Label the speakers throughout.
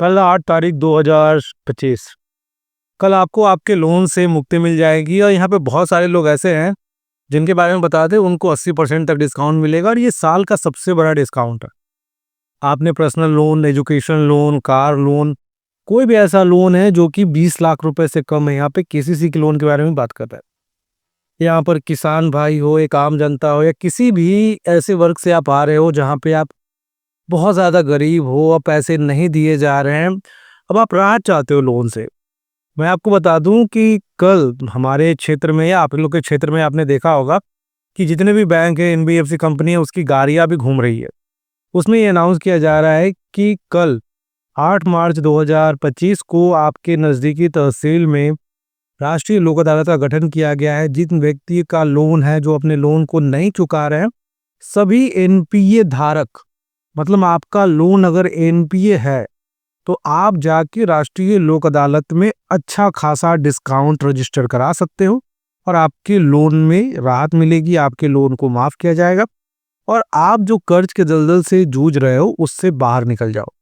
Speaker 1: कल 8 तारीख 2025। कल आपको आपके लोन से मुक्ति मिल जाएगी और यहाँ पे बहुत सारे लोग ऐसे हैं जिनके बारे में बता दें, उनको 80% तक डिस्काउंट मिलेगा और ये साल का सबसे बड़ा डिस्काउंट है। आपने personal loan, education loan, car loan, कोई भी ऐसा लोन है जो कि 20 लाख रुपए से कम है, यहाँ पे केसीसी के लोन के बारे में बात कर रहा है। यहाँ पर किसान भाई हो, एक आम जनता हो, या किसी भी ऐसे वर्ग से आप आ रहे हो जहाँ पे आप बहुत ज़्यादा गरीब हो और पैसे नहीं दिए जा रहे हैं, अब आप राहत चाहते हो लोन से। मैं आपको बता दूं कि कल हमारे क्षेत्र में या आप लोग के क्षेत्र में आपने देखा होगा कि जितने भी बैंक है, एनबीएफसी कंपनी है, उसकी गाड़ियां भी घूम रही है। उसमें ये अनाउंस किया जा रहा है कि कल 8 मार्च 2025 को आपके नज़दीकी तहसील में राष्ट्रीय लोक अदालत का गठन किया गया है। जिन व्यक्ति का लोन है, जो अपने लोन को नहीं चुका रहे हैं, सभी एनपीए धारक, मतलब आपका लोन अगर एनपीए है तो आप जाके राष्ट्रीय लोक अदालत में अच्छा खासा डिस्काउंट रजिस्टर करा सकते हो और आपके लोन में राहत मिलेगी, आपके लोन को माफ किया जाएगा और आप जो कर्ज के दलदल से जूझ रहे हो उससे बाहर निकल जाओ।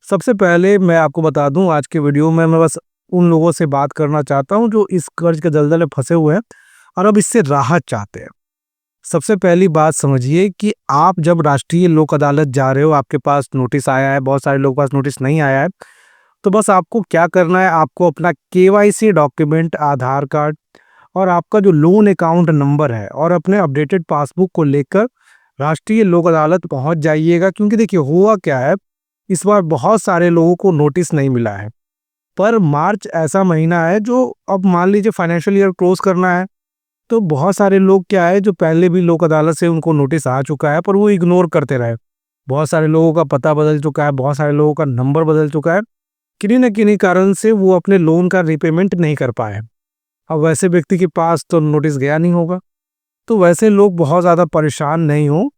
Speaker 1: सबसे पहले मैं आपको बता दूं, आज के वीडियो में मैं बस उन लोगों से बात करना चाहता हूं जो इस कर्ज के दलदल में फंसे हुए हैं और अब इससे राहत चाहते हैं। सबसे पहली बात समझिए कि आप जब राष्ट्रीय लोक अदालत जा रहे हो, आपके पास नोटिस आया है, बहुत सारे लोगों के पास नोटिस नहीं आया है, तो बस आपको क्या करना है, आपको अपना केवाईसी डॉक्यूमेंट, आधार कार्ड और आपका जो लोन अकाउंट नंबर है और अपने अपडेटेड पासबुक को लेकर राष्ट्रीय लोक अदालत पहुंच जाइएगा। क्योंकि देखिए हुआ क्या है, इस बार बहुत सारे लोगों को नोटिस नहीं मिला है, पर मार्च ऐसा महीना है जो अब मान लीजिए फाइनेंशियल ईयर क्लोज करना है, तो बहुत सारे लोग क्या है जो पहले भी लोक अदालत से उनको नोटिस आ चुका है पर वो इग्नोर करते रहे। बहुत सारे लोगों का पता बदल चुका है, बहुत सारे लोगों का नंबर बदल चुका है, किन्हीं न किन्हीं कारण से वो अपने लोन का रीपेमेंट नहीं कर पाए। अब वैसे व्यक्ति के पास तो नोटिस गया नहीं होगा, तो वैसे लोग बहुत ज़्यादा परेशान नहीं हो।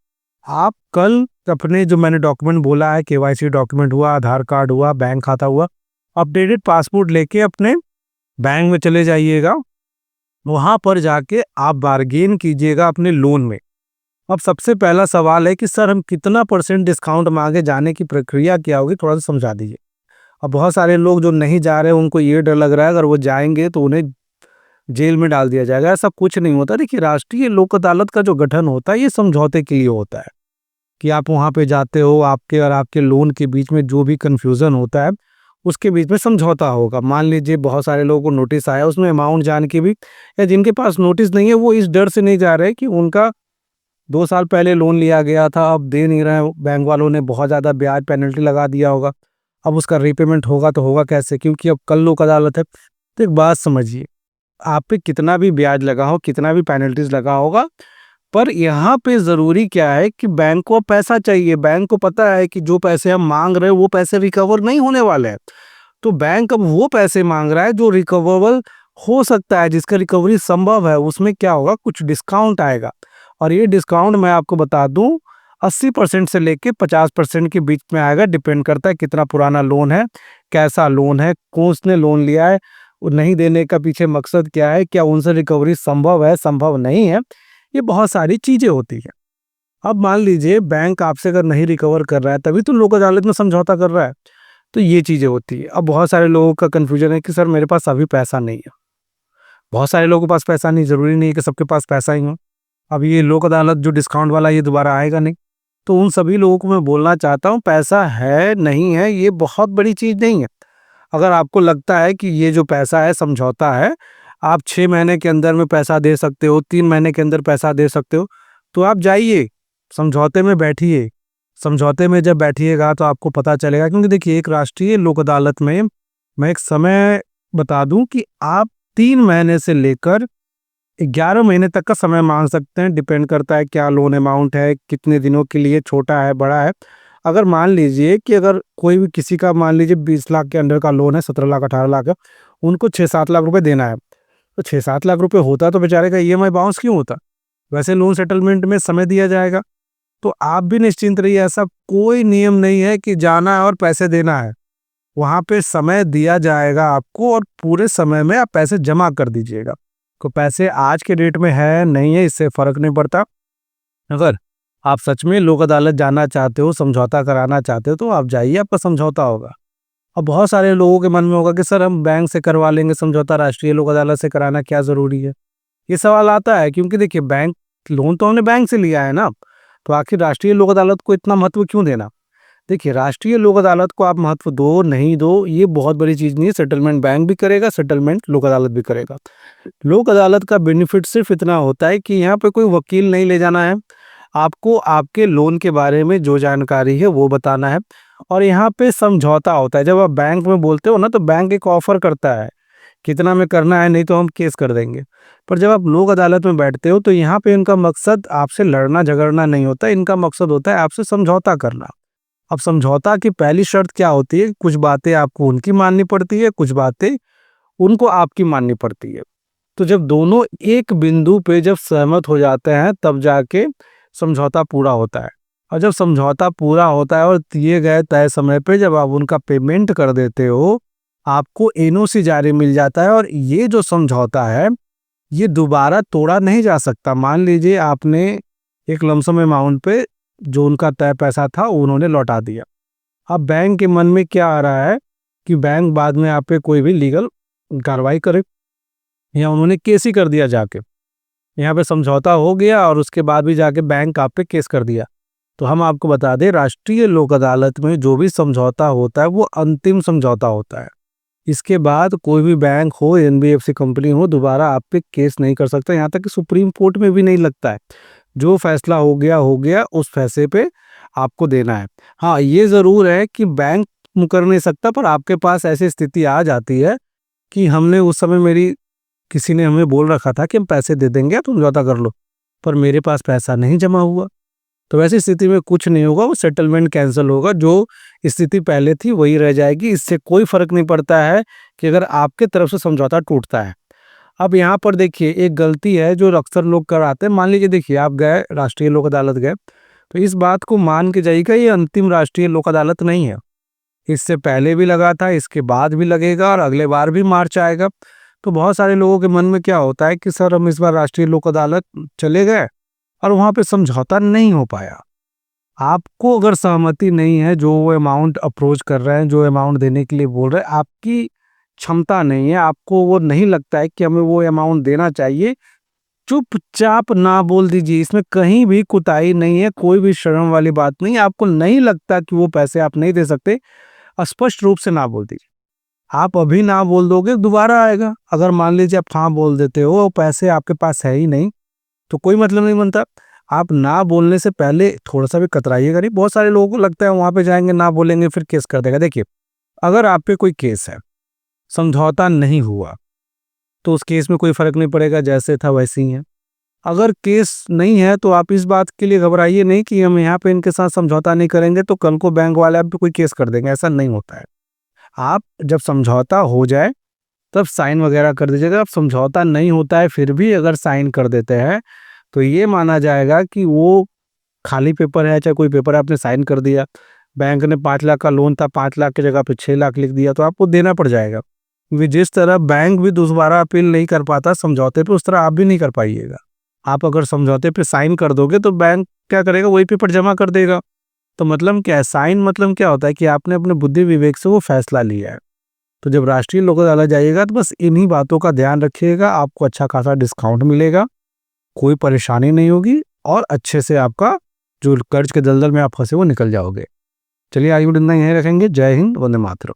Speaker 1: आप कल अपने जो मैंने डॉक्यूमेंट बोला है, केवाईसी डॉक्यूमेंट हुआ, आधार कार्ड हुआ, बैंक खाता हुआ, अपडेटेड पासपोर्ट लेके अपने बैंक में चले जाइएगा। वहां पर जाके आप बार्गेन कीजिएगा अपने लोन में। अब सबसे पहला सवाल है कि सर हम कितना % डिस्काउंट मांगे, जाने की प्रक्रिया क्या होगी, थोड़ा सा समझा दीजिए। अब बहुत सारे लोग जो नहीं जा रहे, उनको ये डर लग रहा है अगर वो जाएंगे तो उन्हें जेल में डाल दिया जाएगा। ऐसा कुछ नहीं होता। देखिए, राष्ट्रीय लोक अदालत का जो गठन होता है ये समझौते के लिए होता है कि आप वहां पे जाते हो, आपके और आपके लोन के बीच में जो भी कंफ्यूजन होता है उसके बीच में समझौता होगा। मान लीजिए बहुत सारे लोगों को नोटिस आया, उसमें अमाउंट जान के भी, या जिनके पास नोटिस नहीं है वो इस डर से नहीं जा रहे कि उनका 2 साल पहले लोन लिया गया था, अब दे नहीं रहे, बैंक वालों ने बहुत ज़्यादा ब्याज पेनल्टी लगा दिया होगा, अब उसका रीपेमेंट होगा तो होगा कैसे, क्योंकि अब कल लोक अदालत है। तो एक बात समझिए, आप पे कितना भी ब्याज लगा हो, कितना भी पेनल्टीज लगा होगा, पर यहाँ पे ज़रूरी क्या है कि बैंक को पैसा चाहिए। बैंक को पता है कि जो पैसे हम मांग रहे हैं वो पैसे रिकवर नहीं होने वाले हैं, तो बैंक अब वो पैसे मांग रहा है जो रिकवरेबल हो सकता है, जिसका रिकवरी संभव है। उसमें क्या होगा, कुछ डिस्काउंट आएगा और ये डिस्काउंट मैं आपको बता दूं 80% से लेके 50% के बीच में आएगा। डिपेंड करता है कितना पुराना लोन है, कैसा लोन है, कौन उसने लोन लिया है, वो नहीं देने का पीछे मकसद क्या है, क्या उनसे रिकवरी संभव है, संभव नहीं है, ये बहुत सारी चीजें होती है। अब मान लीजिए बैंक आपसे अगर नहीं रिकवर कर रहा है, तभी तो लोक अदालत में समझौता कर रहा है, तो ये चीजें होती है। अब बहुत सारे लोगों का कंफ्यूजन है कि सर मेरे पास अभी पैसा नहीं है। बहुत सारे लोगों के पास पैसा नहीं, जरूरी नहीं है कि सबके पास पैसा ही हो। अब ये लोक अदालत जो डिस्काउंट वाला, ये दोबारा आएगा नहीं, तो उन सभी लोगों को मैं बोलना चाहता हूँ, पैसा है नहीं है ये बहुत बड़ी चीज नहीं है। अगर आपको लगता है कि ये जो पैसा है समझौता है, आप 6 महीने के अंदर में पैसा दे सकते हो, 3 महीने के अंदर पैसा दे सकते हो, तो आप जाइए समझौते में बैठिए। समझौते में जब बैठिएगा तो आपको पता चलेगा। क्योंकि देखिए, एक राष्ट्रीय लोक अदालत में मैं एक समय बता दूं कि आप 3 महीने से लेकर 11 महीने तक का समय मांग सकते हैं। डिपेंड करता है क्या लोन अमाउंट है, कितने दिनों के लिए, छोटा है, बड़ा है। अगर मान लीजिए कि अगर कोई भी किसी का मान लीजिए 20 लाख के अंडर का लोन है, 17 लाख 18 लाख है, उनको 6-7 लाख रुपए देना है, तो 6-7 लाख रुपए होता तो बेचारे का ईएमआई बाउंस क्यों होता। वैसे लोन सेटलमेंट में समय दिया जाएगा, तो आप भी निश्चिंत रहिए। ऐसा कोई नियम नहीं है कि जाना है और पैसे देना है, वहां पे समय दिया जाएगा आपको और पूरे समय में आप पैसे जमा कर दीजिएगा। तो पैसे आज के डेट में है नहीं है, इससे फर्क नहीं पड़ता। अगर आप सच में लोक अदालत जाना चाहते हो, समझौता कराना चाहते हो, तो आप जाइए, आपका समझौता होगा। अब बहुत सारे लोगों के मन में होगा कि सर हम बैंक से करवा लेंगे समझौता, राष्ट्रीय लोक अदालत से कराना क्या ज़रूरी है? ये सवाल आता है क्योंकि देखिए बैंक लोन तो हमने बैंक से लिया है ना, तो आखिर राष्ट्रीय लोक अदालत को इतना महत्व क्यों देना? देखिए, राष्ट्रीय लोक अदालत को आप महत्व दो, नहीं दो, ये बहुत बड़ी चीज़ नहीं है। सेटलमेंट बैंक भी करेगा, सेटलमेंट लोक अदालत भी करेगा। लोक अदालत का बेनिफिट सिर्फ़ इतना होता है कि यहाँ पे कोई वकील नहीं ले जाना है। आपको आपके लोन के बारे में जो जानकारी है वो बताना है और यहाँ पे समझौता होता है। जब आप बैंक में बोलते हो ना, तो बैंक एक ऑफ़र करता है, कितना में करना है, नहीं तो हम केस कर देंगे। पर जब आप लोक अदालत में बैठते हो तो यहाँ पे इनका मकसद आपसे लड़ना झगड़ना नहीं होता, इनका मकसद होता है आपसे समझौता करना। अब समझौता की पहली शर्त क्या होती है? कुछ बातें आपको उनकी माननी पड़ती है, कुछ बातें उनको आपकी माननी पड़ती है। तो जब दोनों एक बिंदु पे जब सहमत हो जाते हैं तब जाके समझौता पूरा होता है। और जब समझौता पूरा होता है और दिए गए तय समय पे जब आप उनका पेमेंट कर देते हो, आपको एनओसी जारी मिल जाता है और ये जो समझौता है, ये दोबारा तोड़ा नहीं जा सकता। मान लीजिए आपने एक लमसम अमाउंट पे जो उनका तय पैसा था उन्होंने लौटा दिया। अब बैंक के मन में क्या आ रहा है कि बैंक बाद में आप पे कोई भी लीगल कार्रवाई करे या उन्होंने केस ही कर दिया जाके। यहाँ पे समझौता हो गया और उसके बाद भी जाके बैंक आप पे केस कर दिया। तो हम आपको बता दें, राष्ट्रीय लोक अदालत में जो भी समझौता होता है वो अंतिम समझौता होता है। इसके बाद कोई भी बैंक हो, एनबीएफसी कंपनी हो, दोबारा आप पे केस नहीं कर सकता, यहाँ तक कि सुप्रीम कोर्ट में भी नहीं लगता है। जो फैसला हो गया, उस फैसले पे आपको देना है। हाँ, ये ज़रूर है कि बैंक मुकर नहीं सकता, पर आपके पास ऐसी स्थिति आ जाती है कि हमने उस समय किसी ने हमें बोल रखा था कि हम पैसे दे देंगे, तुम समझौता कर लो, पर मेरे पास पैसा नहीं जमा हुआ। तो ऐसी स्थिति में कुछ नहीं होगा, वो सेटलमेंट कैंसिल होगा, जो स्थिति पहले थी वही रह जाएगी। इससे कोई फ़र्क नहीं पड़ता है कि अगर आपके तरफ से समझौता टूटता है। अब यहाँ पर देखिए एक गलती है जो अक्सर लोग कराते हैं। मान लीजिए देखिए आप गए राष्ट्रीय लोक अदालत गए, तो इस बात को मान के जाइएगा ये अंतिम राष्ट्रीय लोक अदालत नहीं है। इससे पहले भी लगा था, इसके बाद भी लगेगा और अगले बार भी मार्च आएगा। तो बहुत सारे लोगों के मन में क्या होता है कि सर हम इस बार राष्ट्रीय लोक अदालत चले गए और वहाँ पे समझौता नहीं हो पाया। आपको अगर सहमति नहीं है, जो वो अमाउंट अप्रोच कर रहे हैं, जो अमाउंट देने के लिए बोल रहे हैं, आपकी क्षमता नहीं है, आपको वो नहीं लगता है कि हमें वो अमाउंट देना चाहिए, चुपचाप ना बोल दीजिए। इसमें कहीं भी कुताही नहीं है, कोई भी शर्म वाली बात नहीं है। आपको नहीं लगता कि वो पैसे आप नहीं दे सकते, स्पष्ट रूप से ना बोल दीजिए। आप अभी ना बोल दोगे, दोबारा आएगा। अगर मान लीजिए आप हाँ बोल देते हो, पैसे आपके पास है ही नहीं, तो कोई मतलब नहीं बनता। आप ना बोलने से पहले थोड़ा-सा भी कतराइएगा नहीं। बहुत सारे लोगों को लगता है वहाँ पे जाएँगे, ना बोलेंगे, फिर केस कर देगा। देखिए, अगर आप पे कोई केस है, समझौता नहीं हुआ, तो उस केस में कोई फ़र्क नहीं पड़ेगा, जैसे था वैसे ही है। अगर केस नहीं है, तो आप इस बात के लिए घबराइए नहीं कि हम यहाँ पे इनके साथ समझौता नहीं करेंगे, तो कल को बैंक वाले आप पे कोई केस कर देंगे, ऐसा नहीं होता है। आप जब समझौता हो जाए, तब साइन वगैरह कर दीजिएगा। अब समझौता नहीं होता है, फिर भी अगर साइन कर देते हैं, तो ये माना जाएगा कि वो खाली पेपर है, चाहे कोई पेपर है, आपने साइन कर दिया। बैंक ने 5 लाख का लोन था, 5 लाख की जगह पे 6 लाख लिख दिया, तो आपको देना पड़ जाएगा। क्योंकि जिस तरह बैंक भी दोबारा अपील नहीं कर पाता समझौते पे, उस तरह आप भी नहीं कर पाइएगा। आप अगर समझौते पे साइन कर दोगे, तो बैंक क्या करेगा, वही पेपर जमा कर देगा। तो मतलब क्या है, साइन मतलब क्या होता है कि आपने अपने बुद्धि विवेक से वो फैसला लिया है। तो जब राष्ट्रीय लोक अदालत जाइएगा, तो बस इन्हीं बातों का ध्यान रखिएगा, आपको अच्छा खासा डिस्काउंट मिलेगा, कोई परेशानी नहीं होगी और अच्छे से आपका जो कर्ज के दलदल में आप फंसे वो निकल जाओगे। चलिए, आज वीडियो इतना ही रखेंगे। जय हिंद, वंदे मातरम।